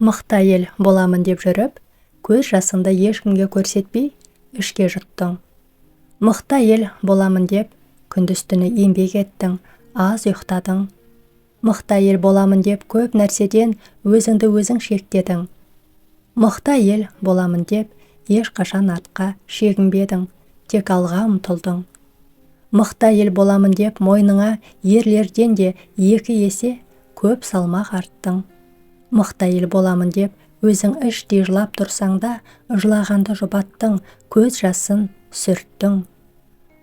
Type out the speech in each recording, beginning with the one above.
Мықты әйел боламын деп жүріп, көз жасыңды ешкімге көрсетпей, ішке жұттың. Мықты әйел боламын деп, күндіз-түні еңбек еттің, аз ұйықтадың. Мықты әйел боламын деп, көп нәрседен өзіңді өзің шектедің. Мықты әйел боламын деп, ешқашан артқа шегінбедің, тек алға ұмтылдың. Мықты әйел боламын деп, мойныңа ерлерден де 2 есе көп салмақ арттың. Мықты әйел боламын деп, өзің іштей жылап тұрсаң да, жылағанды жұбаттың, көз жасын сүрттің.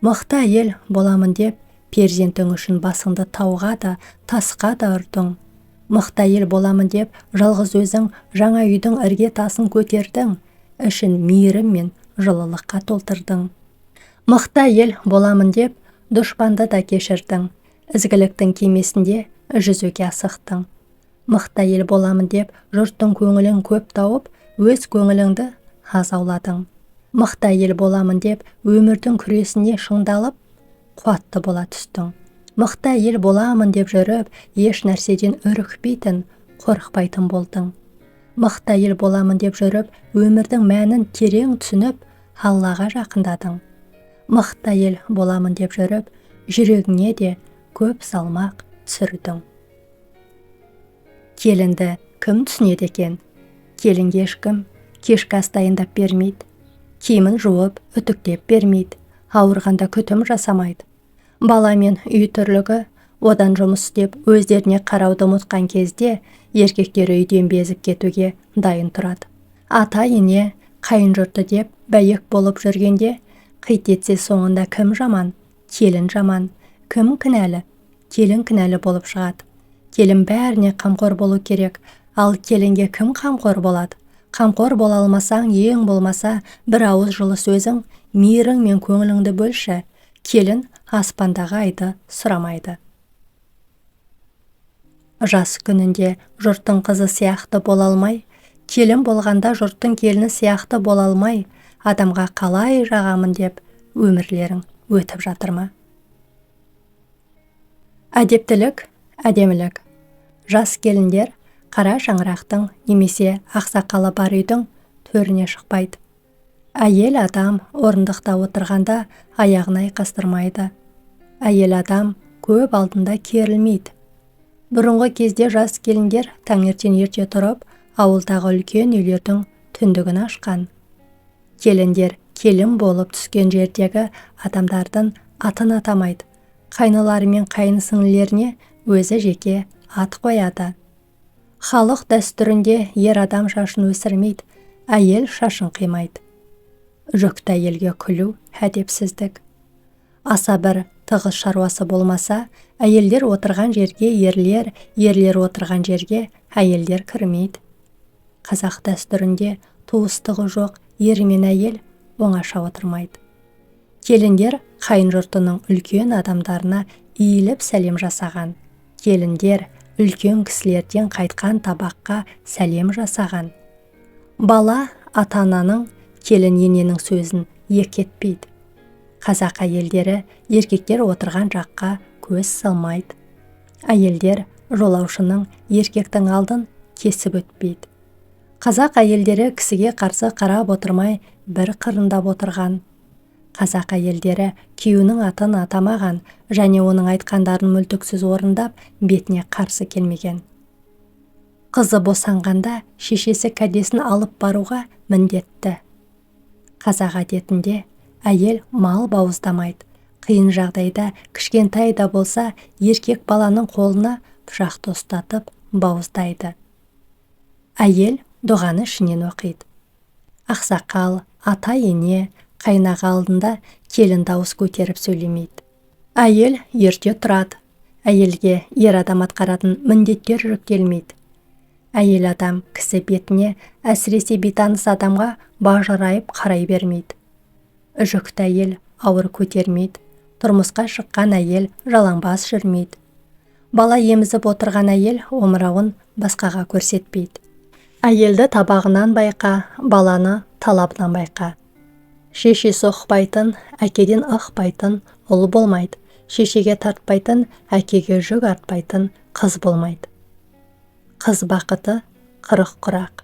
Мықты әйел боламын деп, перзентің үшін басыңды тауға да, тасқа да ұрдың. Мықты әйел боламын деп, жалғыз өзің жаңа үйдің ірге тасын көтердің, ішін мейірім мен жылылыққа толтырдың. Мықты әйел боламын деп, дұшпанды да кешірдің, ізгіліктің кемесінде жүзуге асықтың. Мықты әйел боламын деп, жұрттың көңілін көп тауып, өз көңіліңді аз ауладың. Мықты әйел боламын деп, өмірдің күресіне шыңдалып, қуатты бола түстің. Мықты әйел боламын деп жүріп, еш нәрседен үрікпейтін, қорықпайтын болдың. Мықты әйел боламын деп жүріп, өмірдің мәнін терең түсініп, Аллаға жақындадың. Мықты әйел боламын деп жүріп, жүрегіңе де көп салмақ түсірдің. Келінді кім түсінеді екен? Келінге ешкім кешкі ас дайындап бермейді. Киімін жуып, үтіктеп бермейді. Ауырғанда күтім жасамайды. Бала мен үй тірлігі, одан жұмыс істеп, өздеріне қарауды ұмытқан кезде, еркектер үйден безіп кетуге дайын тұрады. Ата ене, қайын жұрты деп бәйек болып жүргенде, қит етсе соңында кім жаман? Келін жаман. Кім кінәлі? Келін кінәлі болып шығады. Келін бәріне қамқор болу керек, ал келінге кім қамқор болады? Қамқор бола алмасаң, ең болмаса, бір ауыз жылы сөзің, мейірің мен көңіліңді бөлші. Келін аспандағы айды сұрамайды. Жас күнінде жұрттың қызы сияқты бола алмай, келін болғанда жұрттың келіні сияқты бола алмай, адамға қалай жағамын деп өмірлерің өтіп жатыр ма? Әдептілік, әдемілік. Жас келіндер қара шаңырақтың немесе ақсақалы бар үйдің төріне шықпайды. Әйел адам орындықта отырғанда аяғын айқастырмайды. Әйел адам көп алдында керілмейді. Бұрынғы кезде жас келіндер таңертең ерте тұрып, ауылдағы үлкен үйлердің түндігін ашқан. Келіндер келін болып түскен жердегі адамдардың атын атамайды. Қайнылары мен қайнысіңлілеріне өзі жеке ат қояды. Халық дәстүрінде ер адам шашын өсірмейді, әйел шашын қимайды. Жүкті әйелге күлу әдепсіздік. Аса бір тығыз шаруасы болмаса, әйелдер отырған жерге ерлер, ерлер отырған жерге әйелдер кірмейді. Қазақ дәстүрінде туыстығы жоқ ер мен әйел оңаша отырмайды. Келіндер қайын жұртының үлкен адамдарына иіліп сәлем жасаған. Келіндер үлкен кісілерден қайтқан табаққа сәлем жасаған. Бала ата-ананың, келін ененің сөзін еркетпейді. Қазақ әйелдері еркектер отырған жаққа көз салмайды. Әйелдер жолаушының еркектің алдын кесіп өтпейді. Қазақ әйелдері кісіге қарсы қарап отырмай бір қырындап отырған. Қазақ әйелдері күйеуінің атын атамаған және оның айтқандарын мүлтіксіз орындап, бетіне қарсы келмеген. Қызы босанғанда шешесі кәдесін алып баруға міндетті. Қазақ әдетінде әйел мал бауыздамайды. Қиын жағдайда кішкентай да болса еркек баланың қолына пышақты ұстатып бауыздайды. Әйел дұғаны ішінен оқиды. Ақсақал, ата ене, қайнаға алдында келін дауыс көтеріп сөйлемейді. Әйел ерте тұрады. Әйелге ер адам атқаратын міндеттер жүктелмейді. Әйел адам кісі бетіне, әсіресе бейтаныс адамға бажырайып қарай бермейді. Жүкті әйел ауыр көтермейді. Тұрмысқа шыққан әйел жалаңбас жүрмейді. Бала емізіп отырған әйел омырауын басқаға көрсетпейді. Әйелді табағынан байқа, баланы талабынан байқа. Шешесі ұқпайтын, әкеден ықпайтын ұл болмайды. Шешеге тартпайтын, әкеге жүк артпайтын қыз болмайды. Қыз бақыты қырық құрақ.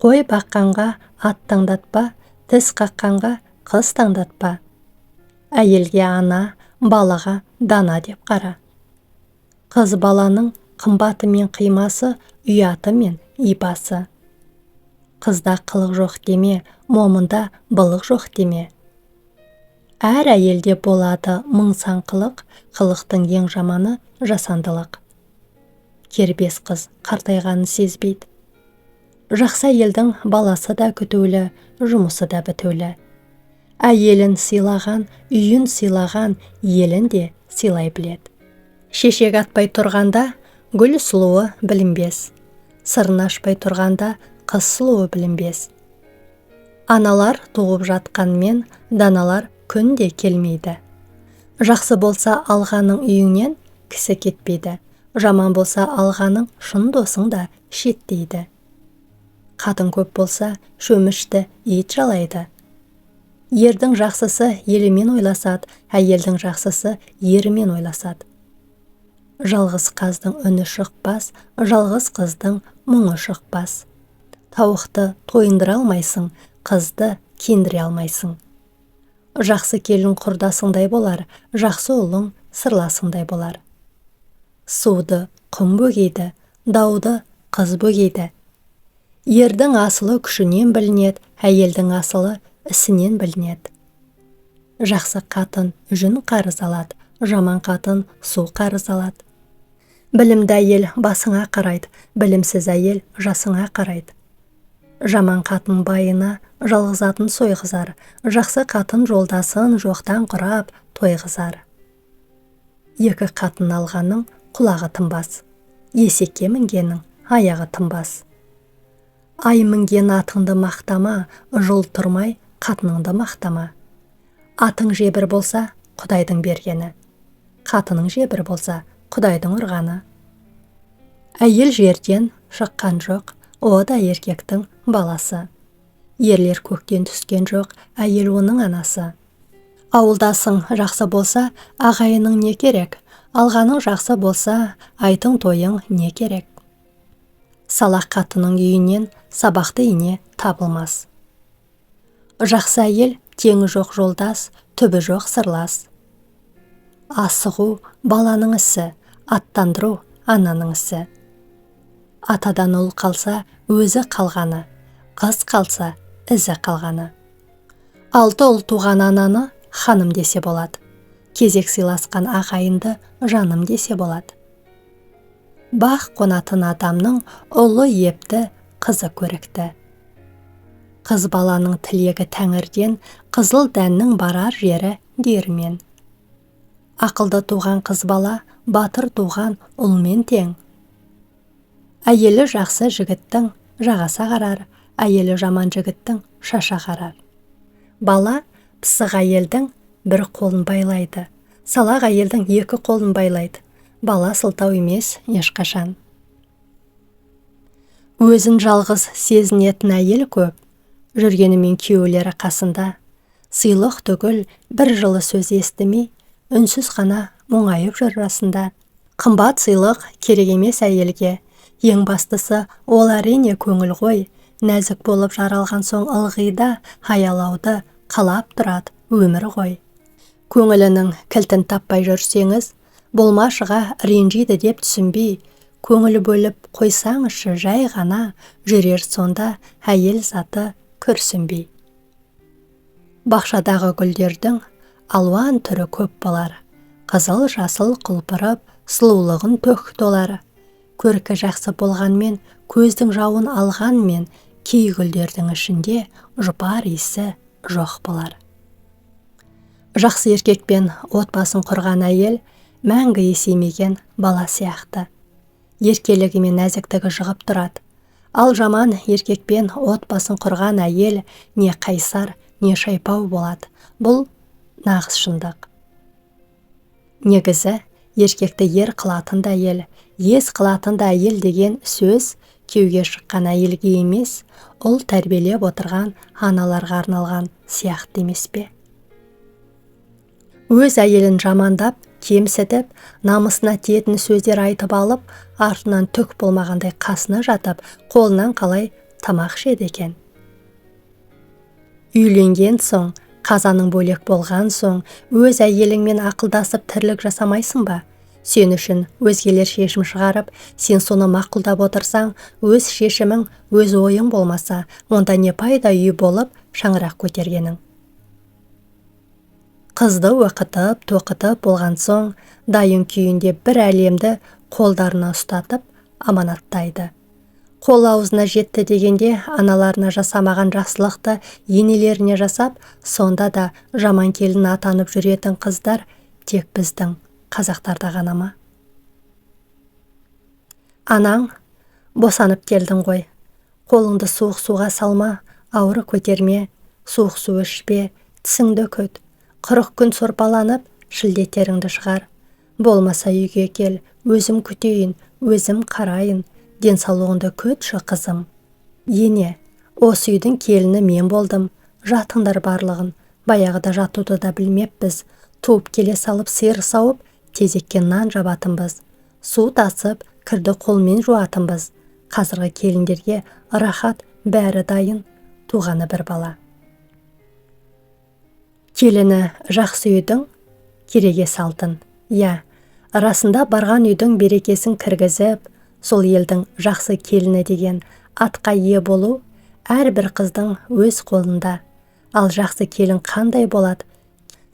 Қой баққанға ат таңдатпа, тіс қаққанға қыз таңдатпа. Әйелге ана, балаға дана деп қара. Қыз баланың қымбаты мен қимасы, ұяты мен ибасы. Қызда қылық жоқ деме, момында былық жоқ деме. Әр әйелде болады мың сан қылық, қылықтың ең жаманы жасандылық. Кербез қыз қартайғанын сезбейді. Жақсы әйелдің баласы да күтулі, жұмысы да бітулі. Әйелін сыйлаған, үйін сыйлаған, елін де сыйлай біледі. Шешек атпай тұрғанда гүл сұлуы білінбес. Сырын ашпай тұрғанда қыз сұлуы білінбес. Аналар туып жатқанмен даналар күнде келмейді. Жақсы болса алғаның үйіңнен кісі кетпейді. Жаман болса алғаның шын досың да шеттейді. Қатын көп болса шөмішті ит жалайды. Ердің жақсысы елімен ойласады, әйелдің жақсысы ерімен ойласады. Жалғыз қаздың үні шықпас, жалғыз қыздың мұңы шықпас. Тауықты тойындыра алмайсың, қызды кендіре алмайсың. Жақсы келін құрдасыңдай болар, жақсы ұлың сырласыңдай болар. Суды құм бөгейді, дауды қыз бөгейді. Ердің асылы күшінен білінеді, әйелдің асылы ісінен білінеді. Жақсы қатын жүн қарыз алады, жаман қатын су қарыз алады. Білімді әйел басыңа қарайды, білімсіз әйел жасыңа қарайды. Жаман қатын байына жалғызатын сойғызар, жақсы қатын жолдасын жоқтан құрап тойғызар. Екі қатын алғаның құлағы тынбас, есекке мінгенің аяғы тынбас. Ай мінген атыңды мақтама, жыл тұрмай қатыныңды мақтама. Атың жебір болса, Құдайдың бергені. Қатының жебір болса, Құдайдың ұрғаны. Әйел жерден шыққан жоқ, о да еркектің баласы. Ерлер көктен түскен жоқ, әйел оның анасы. Ауылдасың жақсы болса, ағайының не керек? Алғаның жақсы болса, айтың тойың не керек? Салақ қатының үйінен сабақты ине табылмас. Жақсы әйел теңі жоқ жолдас, түбі жоқ сырлас. Асығу баланың ісі, аттандыру ананың ісі. Атадан ұл қалса, өзі қалғаны, қыз қалса, ізі қалғаны. 6 ұл туған ананы ханым десе болады. Кезек сыйласқан ағайынды жаным десе болады. Бақ қонатын адамның ұлы епті, қызы көрікті. Қыз баланың тілегі тәңірден, қызыл дәннің барар жері диірмен. Ақылды туған қыз бала, батыр туған ұлмен тең. Әйелі жақсы жігіттің жағаса қарар, әйелі жаман жігіттің шаша қарар. Бала пысық әйелдің бір қолын байлайды, салақ әйелдің 2 қолын байлайды. Бала сылтау емес ешқашан. Өзін жалғыз сезінетін әйел көп, жүргенімен күйеулері қасында. Сыйлық түгіл бір жылы сөз естімей, үнсіз қана мұңайып жүр расында. Қымбат сыйлық керек емес әйелге, ең бастысы ол әрине көңіл ғой. Нәзік болып жаралған соң ылғида аялауды қалап тұрады өмір ғой. Көңілінің кілтін таппай жүрсеңіз, болмашыға ренжиді деп түсінбей, көңіл бөліп қойсаңызшы жай ғана, жүрер сонда әйел заты күрсінбей. Бақшадағы гүлдердің алуан түрі көп болар, қызыл жасыл құлпырып, сұлулығын төк толар. Көркі жақсы болғанмен, көздің жауын алғанмен, кей гүлдердің ішінде жұпар иісі жоқ болар. Жақсы еркекпен отбасын құрған әйел мәңгі есеймеген бала сияқты. Еркелігі мен нәзіктігі жығып тұрады. Ал жаман еркекпен отбасын құрған әйел не қайсар, не шайпау болады. Бұл нағыз шындық. Негізі, еркекті ер қылатын да әйел, ес қылатын да әйел деген сөз кеуге шыққан әйелге емес, ұл тәрбиелеп отырған аналарға арналған сияқты емес пе? Өз әйелін жамандап, кемсітіп, намысына тиетін сөздер айтып алып, артынан түк болмағандай қасына жатып, қолынан қалай тамақ ішеді екен. Үйленген соң, қазаның бөлек болған соң, өз әйеліңмен ақылдасып тірлік жасамайсың ба? Сен үшін өзгелер шешім шығарып, сен соны мақұлдап отырсаң, өз шешімің, өз ойың болмаса, онда не пайда үй болып шаңырақ көтергенің? Қызды оқытып, тоқытып болған соң, дайын күйінде бір әлемді қолдарына ұстатып, аманаттайды. Қол аузына жетті дегенде, аналарына жасамаған жақсылықты енелеріне жасап, сонда да жаман келін атанып жүретін қыздар тек біздің қазақтарда ғана ма? Анаң, босанып келдің ғой. Қолыңды суық суға салма, ауыры көтерме, суық су ішпе, тісіңді көт. 40 күн сорпаланып, шілдетеріңді шығар. Болмаса үйге кел, өзім күтейін, өзім қарайын. Денсаулығыңды көтші қызым. Ене, осы үйдің келіні мен болдым. Жатыңдар барлығын. Баяғыда жатуды да білмеппіз. Туып келе салып сиыр сауып, тезекке нан жабатынбыз. Су тасып, кірді қолмен жуатынбыз. Қазіргі келіндерге рахат бәрі дайын, туғаны бір бала. Келіні жақсы үйдің кереге салтын. Я, расында барған үйдің берекесін кіргізіп, сол елдің жақсы келіні деген атқа ие болу әрбір қыздың өз қолында. Ал жақсы келін қандай болады?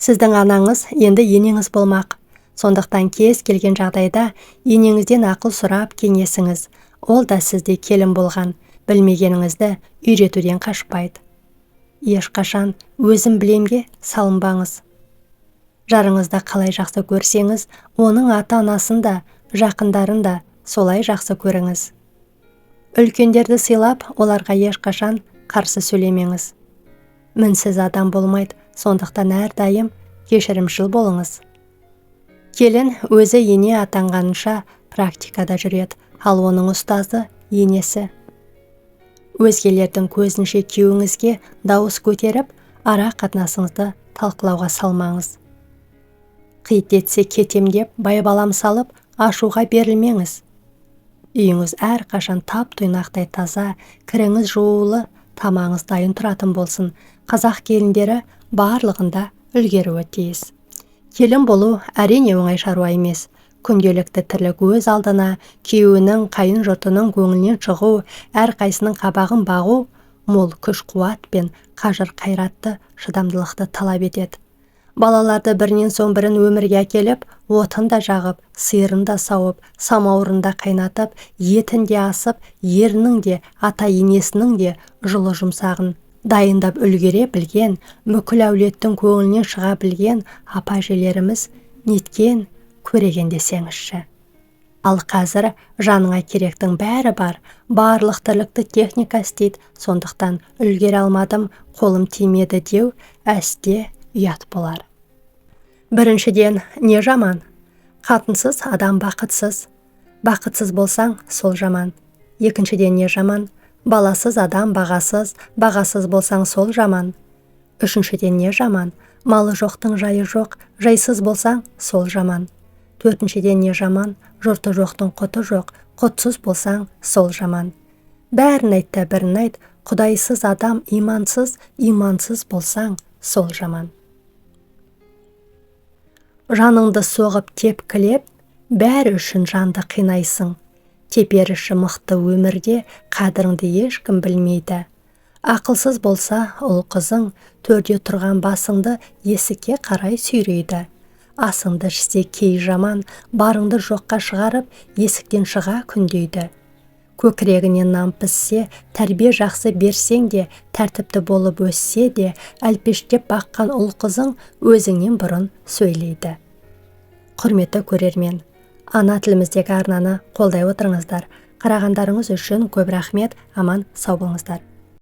Сіздің анаңыз енді енеңіз болмақ. Сондықтан кез келген жағдайда енеңізден ақыл сұрап кеңесіңіз. Ол да сізде келін болған, білмегеніңізді үйретуден қашпайды. Ешқашан өзім білемге салынбаңыз. Жарыңызда қалай жақсы көрсеңіз, оның ата-анасын да, жақындарын да солай жақсы көріңіз. Үлкендерді сыйлап, оларға ешқашан қарсы сөйлемеңіз. Мінсіз адам болмайды, сондықтан әрдайым кешірімшіл болыңыз. Келін өзі ене атанғанынша практикада жүреді, ал оның ұстазы енесі. Өзгелердің көзінше күйеуіңізге дауыс көтеріп, ара қатынасыңызды талқылауға салмаңыз. Қит етсе кетем деп, байбалам салып, ашуға берілмеңіз. Үйіңіз әр қашан тап-тұйнақтай таза, кіріңіз жуулы, тамағыңыз дайын тұратын болсын. Қазақ келіндері барлығында үлгеруі тиіс. Келін болу әрине оңай шаруа емес. Күнделікті тірлік өз алдына, күйеуінің, қайын жұртының көңілінен шығу, әрқайсының қабағын бағу, мол күш-қуат пен қажыр-қайратты, шыдамдылықты талап етеді. Балаларды бірінен соң бірін өмірге әкеліп, отын да жағып, сиырын да сауып, самауырын да қайнатып, етін де асып, ерінің де, ата-енесінің де жылы жұмсағын дайындап үлгере білген, бүкіл әулеттің көңілінен шыға білген апа-әжелеріміз неткен көреген десеңізші. Ал қазір жаныңа керектің бәрі бар, барлық тірлікті техника істейді, сондықтан үлгере алмадым, қолым тимеді деу әсте ұят болар. Біріншіден, не жаман? Қатынсыз адам бақытсыз. Бақытсыз болсаң, сол жаман. Екіншіден, не жаман? Баласыз адам бағасыз, бағасыз болсаң сол жаман. Үшіншіден, не жаман? Малы жоқтың жайы жоқ, жайсыз болсаң сол жаман. Төртіншіден, не жаман? Жұрты жоқтың құты жоқ, құтсыз болсаң сол жаман. Бәрін айтта бірін айт, құдайсыз адам имансыз, имансыз болсаң сол жаман. Жаныңды соғып тепкілеп, бәрі үшін жанды қинайсың. Теперіші мықты өмірде қадіріңді ешкім білмейді. Ақылсыз болса ұл қызың, төрде тұрған басыңды есікке қарай сүйрейді. Асыңды ішсе кей жаман, барыңды жоққа шығарып, есіктен шыға күндейді. Көкірегінен нан піссе, тәрбие жақсы берсең де, тәртіпті болып өссе де, әлпештеп баққан ұл қызың өзіңнен бұрын сөйлейді. Құрметті көрермен, ана тіліміздегі арнаны қолдай отырыңыздар. Қарағандарыңыз үшін көп рахмет, аман сау болыңыздар.